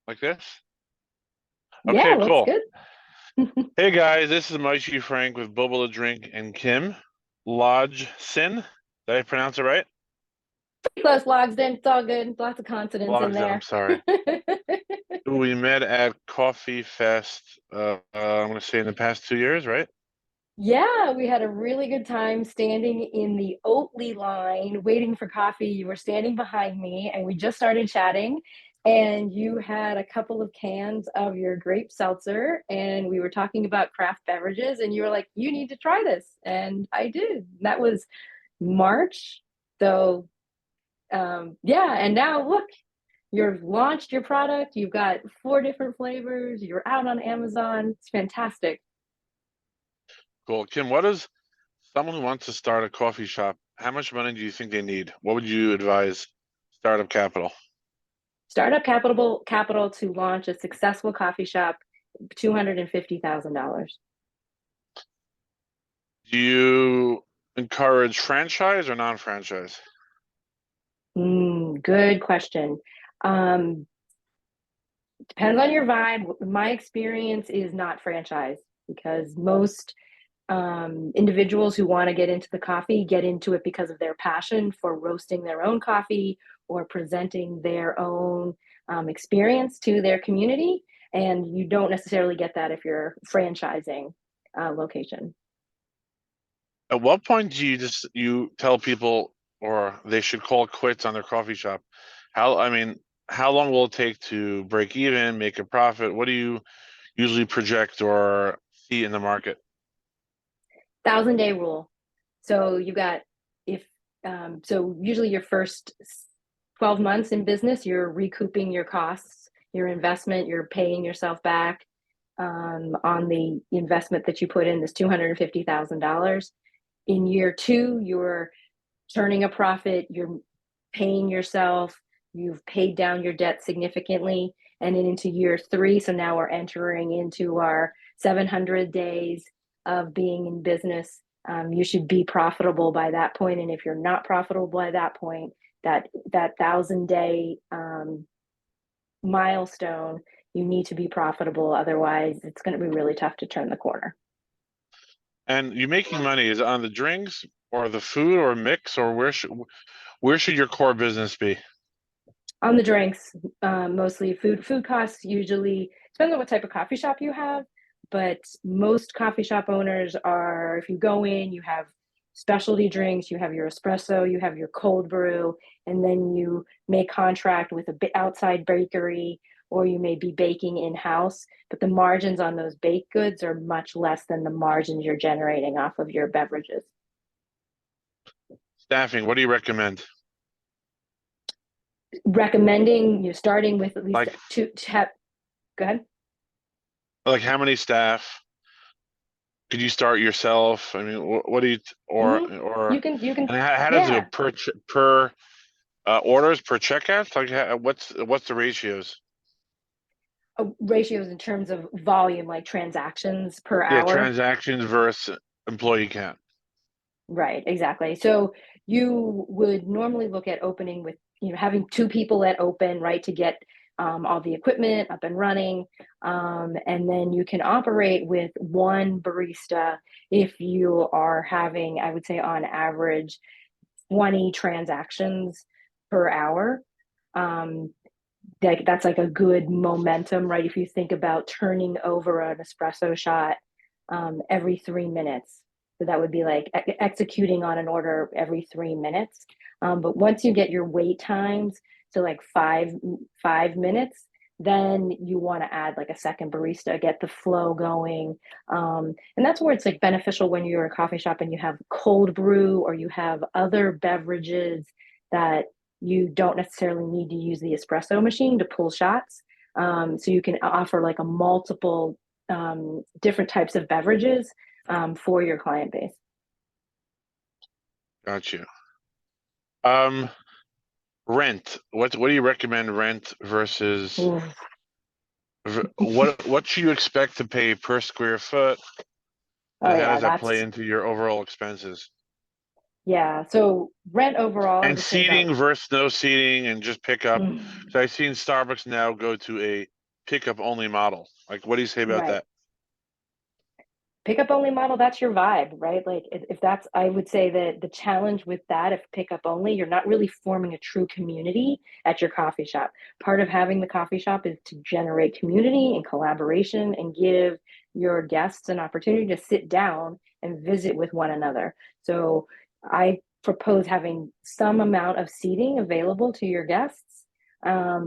Like this? Yeah, Okay, looks cool. good. Hey guys, this is Moshe Frank with Boba to Drink and Kim Lodgson. Did I pronounce it right? Plus logs in, it's all good. Lots of consonants in Lodgson, I'm there. sorry. We met at Coffee Fest, I'm going to say in the past 2 years, right? Yeah, we had a really good time standing in the Oatly line waiting for coffee. You were standing behind me and we just started chatting. And you had a couple of cans of your grape seltzer, and we were talking about craft beverages. And you were like, "You need to try this." And I did. That was March. So, yeah. And now look, you've launched your product. You've got four different flavors. You're out on Amazon. It's fantastic. Cool. Kim, what is someone who wants to start a coffee shop, how much money do you think they need? What would you advise startup capital? Startup capital to launch a successful coffee shop, $250,000. Do you encourage franchise or non-franchise? Good question. Um, Depends on your vibe. My experience is not franchise because most individuals who want to get into the coffee get into it because of their passion for roasting their own coffee or presenting their own experience to their community. And you don't necessarily get that if you're franchising location. At what point do you tell people or they should call quits on their coffee shop? I mean, how long will it take to break even, make a profit? What do you usually project or see in the market? 1,000 day rule. So you got if so usually your first 12 months in business, you're recouping your costs, your investment, you're paying yourself back on the investment that you put in this $250,000. In year two, you're turning a profit, you're paying yourself, you've paid down your debt significantly, and then into year three. So now we're entering into our 700 days of being in business. You should be profitable by that point, and if you're not profitable by that point, that 1,000 day milestone, you need to be profitable. Otherwise, it's going to be really tough to turn the corner. And you making money is it on the drinks or the food or mix or where should your core business be? On the drinks, mostly food costs usually depends on what type of coffee shop you have, but most coffee shop owners are, if you go in, you have specialty drinks, you have your espresso, you have your cold brew, and then you may contract with a bit outside bakery, or you may be baking in-house, but the margins on those baked goods are much less than the margins you're generating off of your beverages. Staffing, what do you recommend? Recommending you starting with at least Like two to have, go ahead. like how many staff? Could you start yourself? I mean, what do you Mm-hmm. or You can, and how does it go yeah. per orders per checkouts? Like what's the ratios? Ratios in terms of volume, like transactions per Yeah, hour. transactions versus employee count. Right, exactly. So you would normally look at opening with, having two people at open, right, to get all the equipment up and running. And then you can operate with one barista if you are having, I would say, on average, 20 transactions per hour. Um, that's like a good momentum, right? If you think about turning over an espresso shot every 3 minutes, so that would be like executing on an order every 3 minutes. But once you get your wait times to like five minutes, then you want to add like a second barista, get the flow going, and that's where it's like beneficial when you're a coffee shop and you have cold brew or you have other beverages that you don't necessarily need to use the espresso machine to pull shots. So you can offer like a multiple different types of beverages for your client base. Got you. Um, Rent. What do you recommend rent versus Ooh. what should you expect to pay per square foot? Oh And how yeah, does that play that's into your overall expenses? Yeah. So rent overall, I And would say about seating versus no seating and just pick up. mm, So I've seen Starbucks now go to a pickup only model. Like, what do you say about right. that? Pickup only model, that's your vibe, right? Like if that's, I would say that the challenge with that, if pickup only, you're not really forming a true community at your coffee shop. Part of having the coffee shop is to generate community and collaboration and give your guests an opportunity to sit down and visit with one another. So I propose having some amount of seating available to your guests,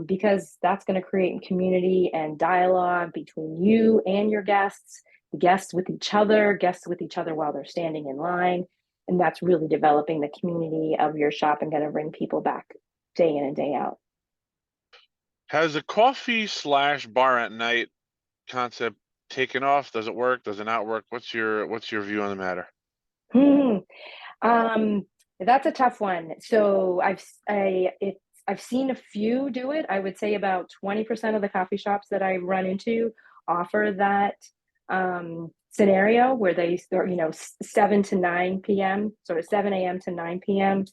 because that's going to create community and dialogue between you and your guests, guests with each other, guests with each other while they're standing in line. And that's really developing the community of your shop and going to bring people back day in and day out. Has the coffee slash bar at night concept taken off? Does it work? Does it not work? What's your view on the matter? Hmm. Um, that's a tough one. So I've seen a few do it. I would say about 20% of the coffee shops that I run into offer that scenario where they start, 7 to 9 p.m., sort of 7 a.m. to 9 p.m.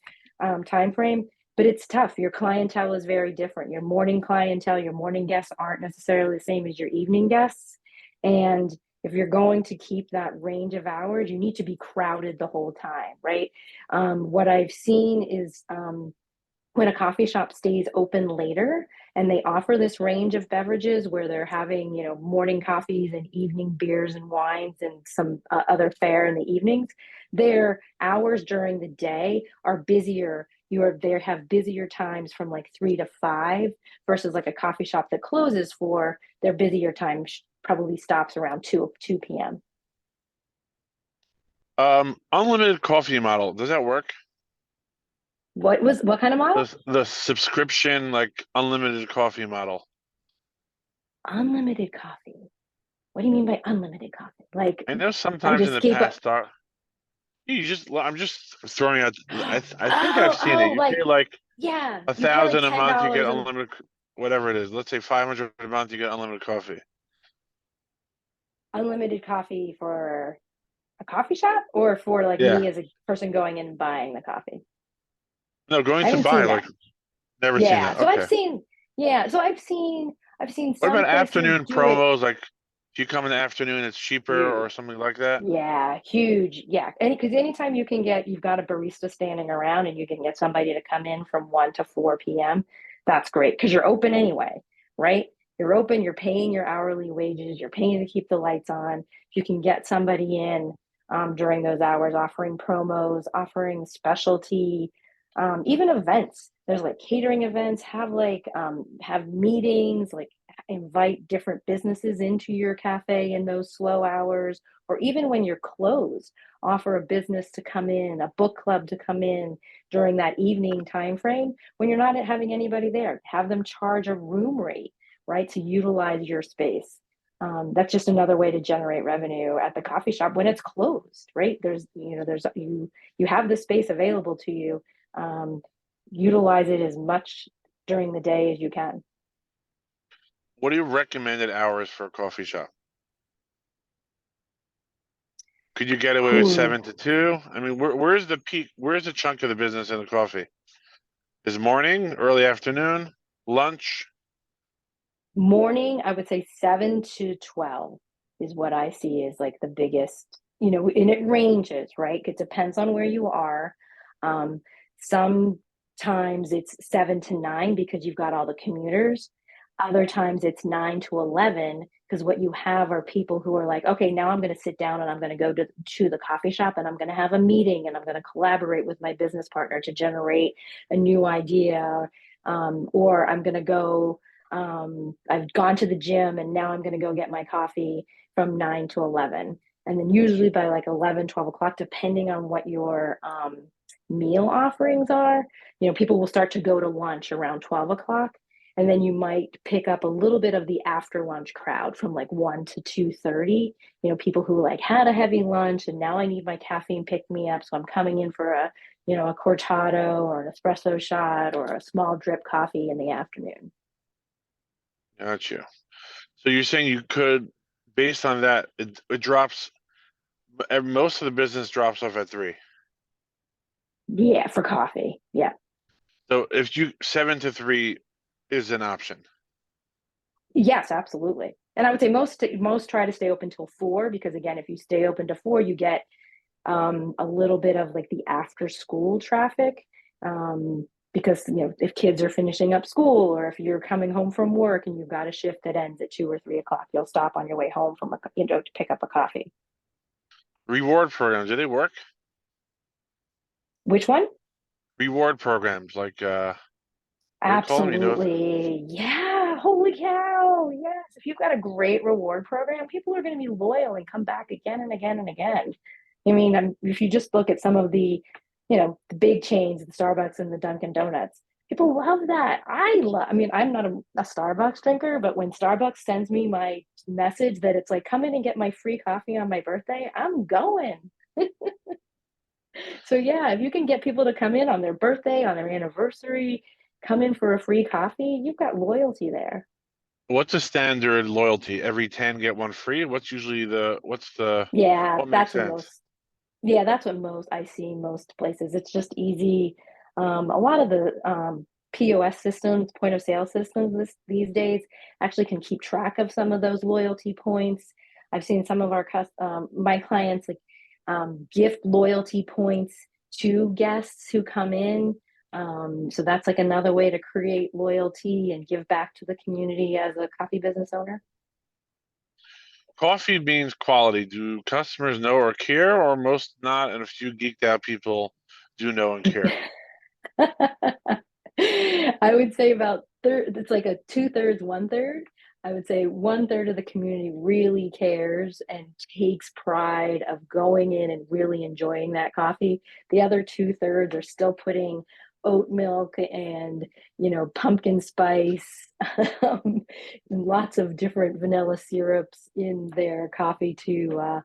Time frame. But it's tough. Your clientele is very different. Your morning clientele, your morning guests aren't necessarily the same as your evening guests. And if you're going to keep that range of hours, you need to be crowded the whole time, right? What I've seen is when a coffee shop stays open later and they offer this range of beverages where they're having, morning coffees and evening beers and wines and some other fare in the evenings, their hours during the day are busier. They have busier times from like 3 to 5 versus like a coffee shop that closes for their busier time probably stops around 2 p.m. Unlimited coffee model, does that work? What kind of model? The subscription, like unlimited coffee model. Unlimited coffee. What do you mean by unlimited coffee? Like I know I sometimes in just the keep past, up. I'm just throwing out. I think I've Oh, seen it. oh, You like, pay like yeah, a you pay like thousand a ten month, you get dollars a unlimited, whatever it is. Let's say 500 a month, you get unlimited coffee. unlimited coffee for a coffee shop or for like Yeah. me as a person going in and buying the coffee. No, going I to haven't buy, seen like, that. never seen Yeah. that. So I've Okay. seen, yeah, so I've seen What some about places afternoon do it promos? Like, if you come in the afternoon, it's cheaper or huge. something like that. Yeah, huge. Yeah. And because anytime you've got a barista standing around and you can get somebody to come in from 1 to 4 p.m., that's great because you're open anyway, right? You're open, you're paying your hourly wages, you're paying to keep the lights on. If you can get somebody in during those hours, offering promos, offering specialty, even events. There's like catering events, have meetings, like invite different businesses into your cafe in those slow hours, or even when you're closed, offer a business to come in, a book club to come in during that evening time frame when you're not having anybody there. Have them charge a room rate, right, to utilize your space. That's just another way to generate revenue at the coffee shop when it's closed, right? You have the space available to you. Um, Utilize it as much during the day as you can. What are your recommended hours for a coffee shop? Could you get away with Whew. 7 to 2? I mean, where's the peak? Where's the chunk of the business in the coffee? Is morning, early afternoon, lunch? Morning, I would say 7 to 12 is what I see as like the biggest, and it ranges, right? It depends on where you are. Um, Sometimes it's 7 to 9 because you've got all the commuters. Other times it's 9 to 11 because what you have are people who are like, okay, now I'm going to sit down and I'm going to go to the coffee shop and I'm going to have a meeting and I'm going to collaborate with my business partner to generate a new idea. Or I'm going to go I've gone to the gym and now I'm going to go get my coffee from 9 to 11. And then usually by like 11, 12 o'clock, depending on what your meal offerings are, people will start to go to lunch around 12 o'clock. And then you might pick up a little bit of the after lunch crowd from like 1 to 2:30. People who like had a heavy lunch and now I need my caffeine pick me up. So I'm coming in for a cortado or an espresso shot or a small drip coffee in the afternoon. Gotcha. So you're saying you could, based on that, it drops. Most of the business drops off at 3. Yeah, for coffee. Yeah. So if you 7 to 3 is an option. Yes, absolutely. And I would say most try to stay open till 4 because again, if you stay open to 4, you get a little bit of like the after school traffic. Because if kids are finishing up school or if you're coming home from work and you've got a shift that ends at 2 or 3 o'clock, you'll stop on your way home from to pick up a coffee. Reward programs, do they work? Which one? Reward programs like what do you call them? You know, Absolutely. Yeah. Holy cow. Yes. If you've got a great reward program, people are going to be loyal and come back again and again and again. I mean, if you just look at some of the big chains, the Starbucks and the Dunkin' Donuts, people love that. I mean, I'm not a Starbucks drinker, but when Starbucks sends me my message that it's like, come in and get my free coffee on my birthday, I'm going. So yeah, if you can get people to come in on their birthday, on their anniversary, come in for a free coffee, you've got loyalty there. what's a standard loyalty? Every 10 get one free? Yeah, what makes sense? that's what most I see most places. It's just easy. A lot of the POS systems, point of sale systems these days actually can keep track of some of those loyalty points. I've seen some of my clients like gift loyalty points to guests who come in. So that's like another way to create loyalty and give back to the community as a coffee business owner. Coffee means quality. Do customers know or care, or most not, and a few geeked out people do know and care? I would say about third, it's like a two-thirds, one-third. I would say one-third of the community really cares and takes pride of going in and really enjoying that coffee. The other two-thirds are still putting oat milk and, pumpkin spice, lots of different vanilla syrups in their coffee to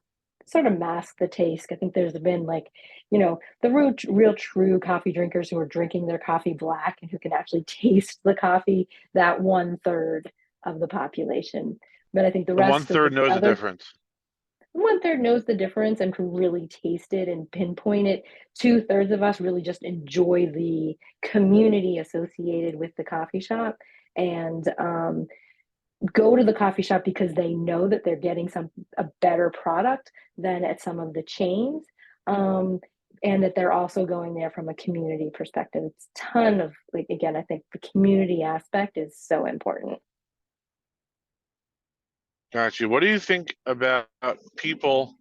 sort of mask the taste. I think there's been like, the real true coffee drinkers who are drinking their coffee black and who can actually taste the coffee, that one-third of the population. But I think the The one rest of third the knows the other difference. one-third knows the difference and can really taste it and pinpoint it. Two-thirds of us really just enjoy the community associated with the coffee shop and go to the coffee shop because they know that they're getting a better product than at some of the chains. Um, and that they're also going there from a community perspective. It's a ton of like again, I think the community aspect is so important. Got you. What do you think about people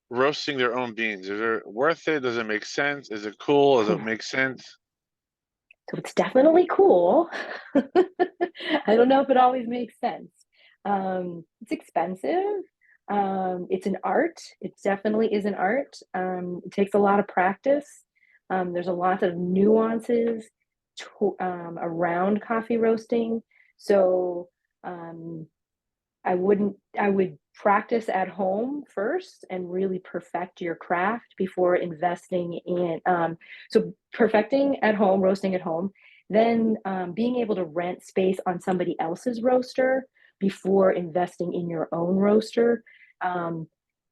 roasting their own beans? Is it worth it? Does it make sense? Is it cool? Does it make sense? So it's definitely cool. I don't know if it always makes sense. It's expensive. It's an art. It definitely is an art. It takes a lot of practice. There's a lot of nuances around coffee roasting. So um, I would practice at home first and really perfect your craft before investing in, so perfecting at home, roasting at home, then being able to rent space on somebody else's roaster before investing in your own roaster. There's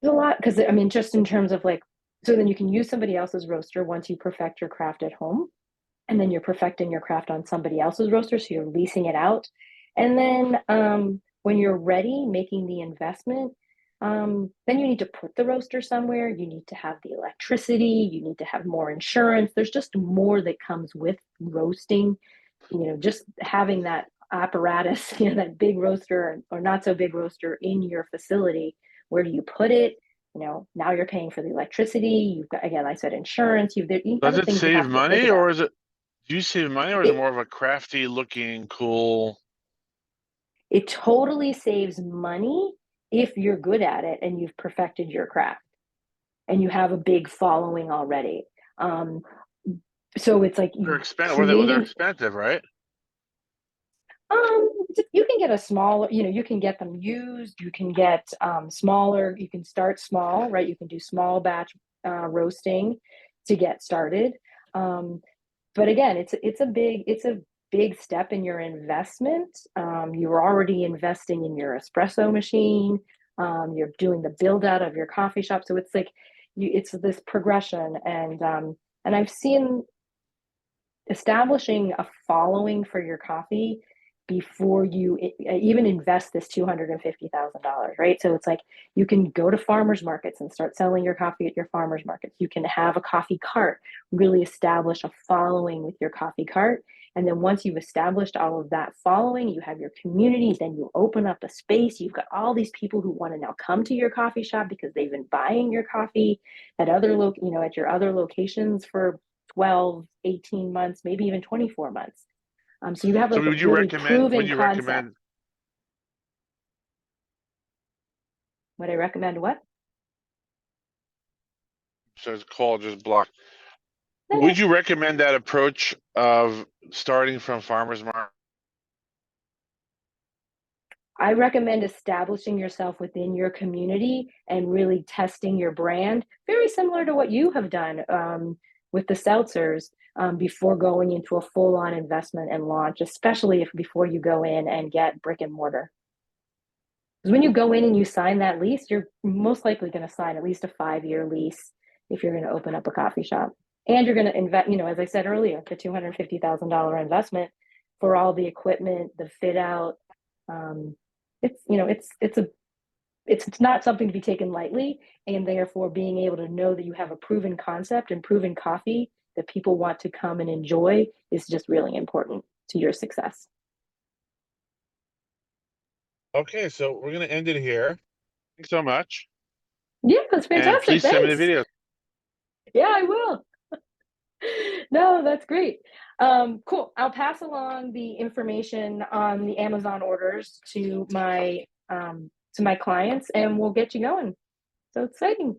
a lot, because I mean, just in terms of like, so then you can use somebody else's roaster once you perfect your craft at home, and then you're perfecting your craft on somebody else's roaster, so you're leasing it out. And then when you're ready making the investment, then you need to put the roaster somewhere. You need to have the electricity. You need to have more insurance. There's just more that comes with roasting. Just having that apparatus, that big roaster or not so big roaster in your facility. Where do you put it? Now you're paying for the electricity. You've got, again, I said insurance. You've Does other it things you save have to think money, about. or do you save money, or is it It more of a crafty looking, cool? it totally saves money if you're good at it and you've perfected your craft and you have a big following already. Um, so it's like They're expensive. Well, they're creating. expensive, right? Um, you can get a smaller, you can get them used. You can get smaller. You can start small, right? You can do small batch roasting to get started. Um, but again, it's a big step in your investment. You're already investing in your espresso machine. You're doing the build out of your coffee shop, so it's like it's this progression, and And I've seen establishing a following for your coffee before you even invest this $250,000, right? So it's like you can go to farmers markets and start selling your coffee at your farmers markets. You can have a coffee cart, really establish a following with your coffee cart. And then once you've established all of that following, you have your community, then you open up a space. You've got all these people who want to now come to your coffee shop because they've been buying your coffee at at your other locations for 12, 18 months, maybe even 24 months. So you have So like a would you really recommend? Would proven you concept. recommend? Would I recommend what? So it's called just block. No, no. Would you recommend that approach of starting from farmers market? I recommend establishing yourself within your community and really testing your brand, very similar to what you have done with the seltzers before going into a full on investment and launch, especially if before you go in and get brick and mortar. Because when you go in and you sign that lease, you're most likely going to sign at least a 5-year lease if you're going to open up a coffee shop. And you're going to invest, as I said earlier, the $250,000 investment for all the equipment, the fit out. Um, it's not something to be taken lightly, and therefore being able to know that you have a proven concept and proven coffee that people want to come and enjoy is just really important to your success. Okay, so we're gonna end it here. Thanks so much, Yeah, that's and fantastic. please send me the Thanks. video. Yeah, I will. No, that's great. Cool. I'll pass along the information on the Amazon orders to my clients, and we'll get you going. So exciting.